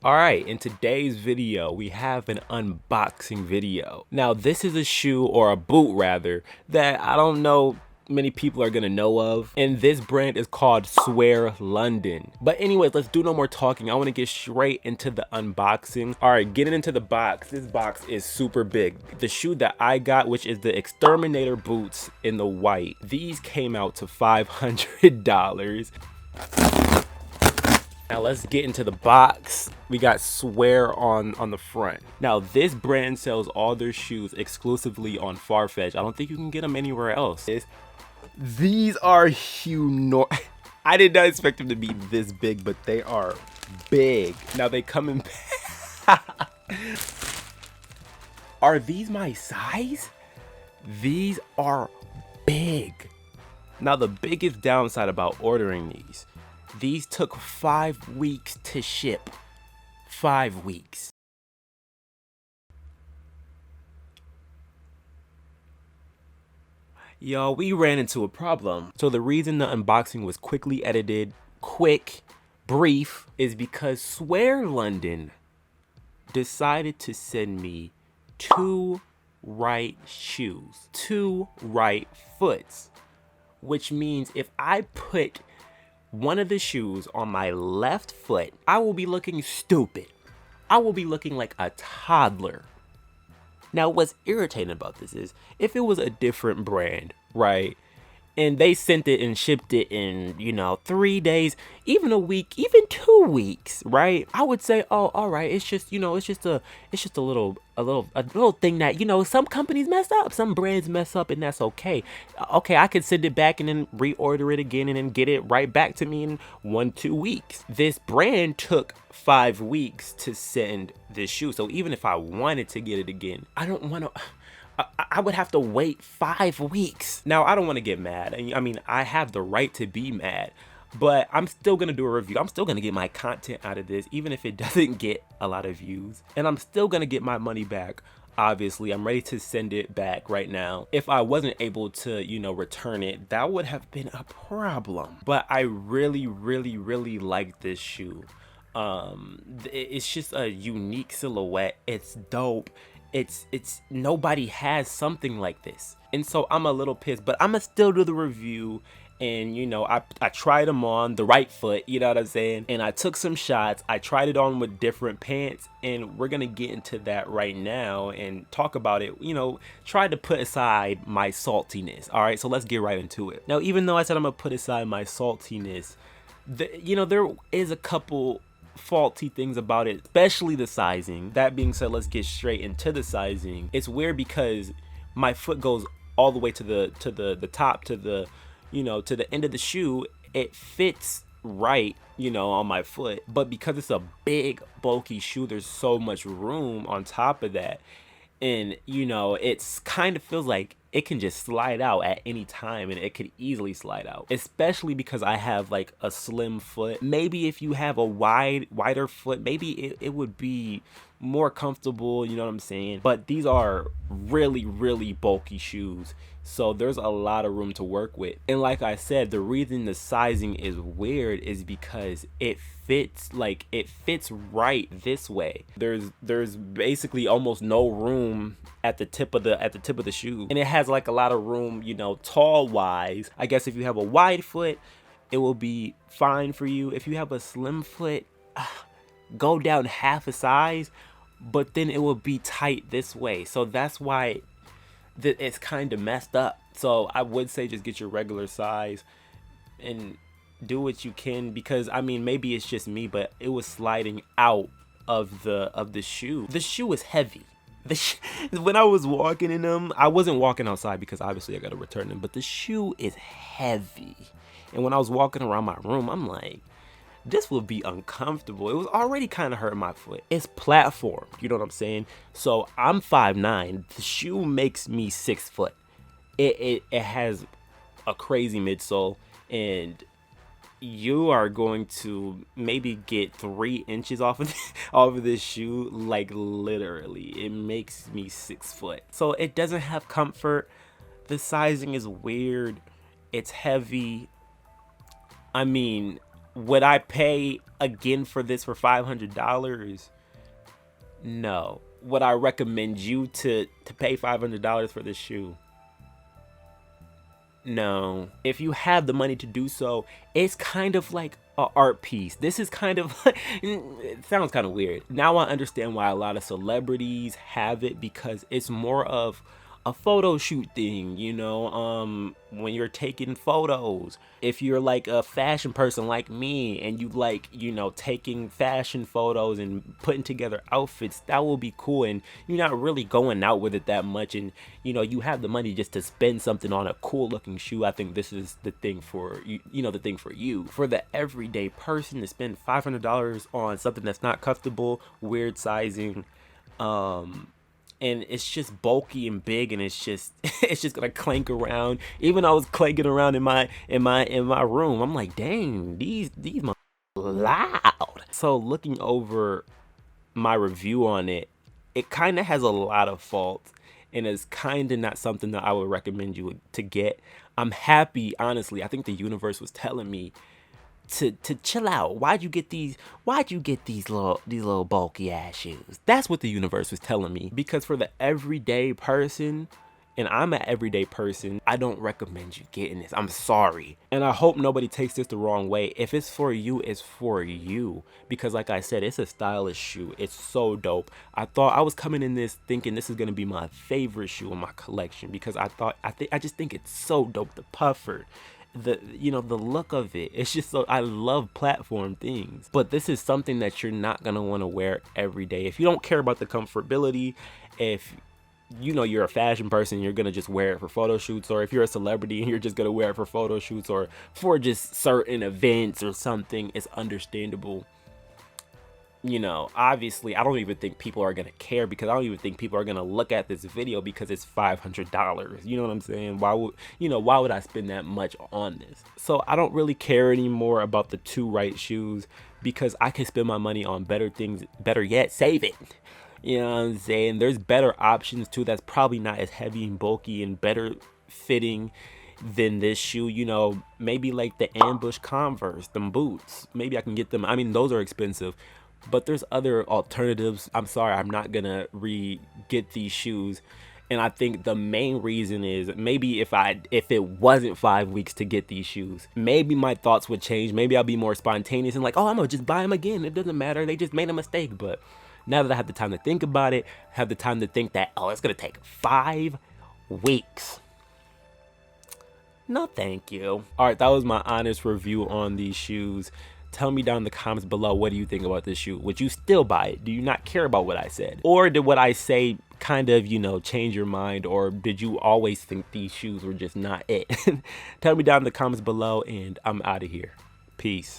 Alright, in today's video, we have an unboxing video. Now, this is a shoe, or a boot rather, that I don't know many people are gonna know of, and this brand is called Swear London. But anyways, let's do no more talking. I want to get straight into the unboxing. Alright, getting into the box. This box is super big. The shoe that I got, which is the Exterminator boots in the white, these came out to $500. Now let's get into the box. We got Swear on the front. Now this brand sells all their shoes exclusively on Farfetch. I don't think you can get them anywhere else. These are huge. I did not expect them to be this big, but they are big. Now they come in. Are these my size? These are big. Now the biggest downside about ordering these took 5 weeks to ship. 5 weeks. Y'all, we ran into a problem. So the reason the unboxing was quickly edited, quick, brief, is because Swear London decided to send me 2 right shoes, 2 right foots, which means if I put one of the shoes on my left foot, I will be looking stupid. I will be looking like a toddler. Now, what's irritating about this is, if it was a different brand, right, and they sent it and shipped it in, 3 days, even a week, even 2 weeks, right, I would say, oh, all right, it's just, it's just a little thing that, some companies mess up, some brands mess up, and that's okay. Okay, I could send it back and then reorder it again and then get it right back to me in 1-2 weeks. This brand took 5 weeks to send this shoe, so even if I wanted to get it again, I don't want to. I would have to wait 5 weeks. Now, I don't want to get mad. I mean, I have the right to be mad, but I'm still going to do a review. I'm still going to get my content out of this, even if it doesn't get a lot of views. And I'm still going to get my money back. Obviously, I'm ready to send it back right now. If I wasn't able to, return it, that would have been a problem. But I really, really, really like this shoe. It's just a unique silhouette. It's dope. It's nobody has something like this, and so I'm a little pissed, but I'm gonna still do the review. And I tried them on the right foot, you know what I'm saying, and I took some shots. I tried it on with different pants, and we're gonna get into that right now and talk about it. Try to put aside my saltiness. All right, so let's get right into it. Now, even though I said I'm gonna put aside my saltiness, there is a couple faulty things about it, especially the sizing. That being said, let's get straight into the sizing. It's weird because my foot goes all the way to the top, to the to the end of the shoe. It fits right, on my foot, but because it's a big bulky shoe, there's so much room on top of that, and it's kind of feels like it can just slide out at any time, and it could easily slide out, especially because I have like a slim foot. Maybe if you have a wider foot, maybe it would be more comfortable, you know what I'm saying? But these are really, really bulky shoes, so there's a lot of room to work with. And like I said, the reason the sizing is weird is because it fits right this way. There's basically almost no room at the tip of the shoe, and it has like a lot of room, tall wise. I guess if you have a wide foot, it will be fine for you. If you have a slim foot, go down half a size, but then it will be tight this way. So that's why it's kind of messed up. So I would say just get your regular size and do what you can, because I mean, maybe it's just me, but it was sliding out of the shoe. The shoe is heavy. When I was walking in them, I wasn't walking outside because obviously I gotta return them, but the shoe is heavy. And when I was walking around my room, I'm like, this will be uncomfortable. It was already kind of hurting my foot. It's platform, you know what I'm saying? So I'm 5'9". The shoe makes me 6 foot. It has a crazy midsole, and you are going to maybe get 3 inches off of this shoe. Like, literally, it makes me 6 foot. So it doesn't have comfort. The sizing is weird. It's heavy. I mean, Would I pay again for this for $500? No. Would I recommend you to pay $500 for this shoe? No. If you have the money to do so, it's kind of like an art piece. This is kind of, it sounds kind of weird. Now I understand why a lot of celebrities have it, because it's more of a photo shoot thing, you know, when you're taking photos. If you're like a fashion person like me and you like, you know, taking fashion photos and putting together outfits, that will be cool, and you're not really going out with it that much, and you know, you have the money just to spend something on a cool looking shoe. I think this is the thing for you, you know, the thing for you. For the everyday person to spend $500 on something that's not comfortable, weird sizing, and it's just bulky and big, and it's just it's just gonna clank around. Even I was clanking around in my room. I'm like, dang, these loud. So looking over my review on it, it kind of has a lot of faults, and it's kind of not something that I would recommend you to get. I'm happy, honestly. I think the universe was telling me to chill out. Why'd you get these little bulky ass shoes? That's what the universe was telling me. Because for the everyday person, and I'm an everyday person, I don't recommend you getting this. I'm sorry. And I hope nobody takes this the wrong way. If it's for you, it's for you. Because like I said, it's a stylish shoe. It's so dope. I thought I was coming in this thinking this is gonna be my favorite shoe in my collection, because I just think it's so dope. The puffer, the look of it, it's just so, I love platform things. But this is something that you're not gonna want to wear every day. If you don't care about the comfortability, if you know you're a fashion person, you're gonna just wear it for photo shoots, or if you're a celebrity and you're just gonna wear it for photo shoots or for just certain events or something, it's understandable. You know, obviously I don't even think people are gonna care, because I don't even think people are gonna look at this video because it's $500. You know what I'm saying? Why would I spend that much on this? So I don't really care anymore about the two right shoes, because I can spend my money on better things, better yet, save it. You know what I'm saying? There's better options too that's probably not as heavy and bulky and better fitting than this shoe. You know, maybe like the ambush Converse, them boots. Maybe I can get them. I mean, those are expensive, but there's other alternatives. I'm sorry, I'm not gonna get these shoes. And I think the main reason is, maybe if it wasn't 5 weeks to get these shoes, maybe my thoughts would change. Maybe I'll be more spontaneous and like, oh, I'm gonna just buy them again. It doesn't matter. They just made a mistake. But now that I have the time to think about it, have the time to think that, oh, it's gonna take 5 weeks. No, thank you. All right, that was my honest review on these shoes. Tell me down in the comments below, what do you think about this shoe? Would you still buy it? Do you not care about what I said? Or did what I say kind of, you know, change your mind? Or did you always think these shoes were just not it? Tell me down in the comments below, and I'm out of here. Peace.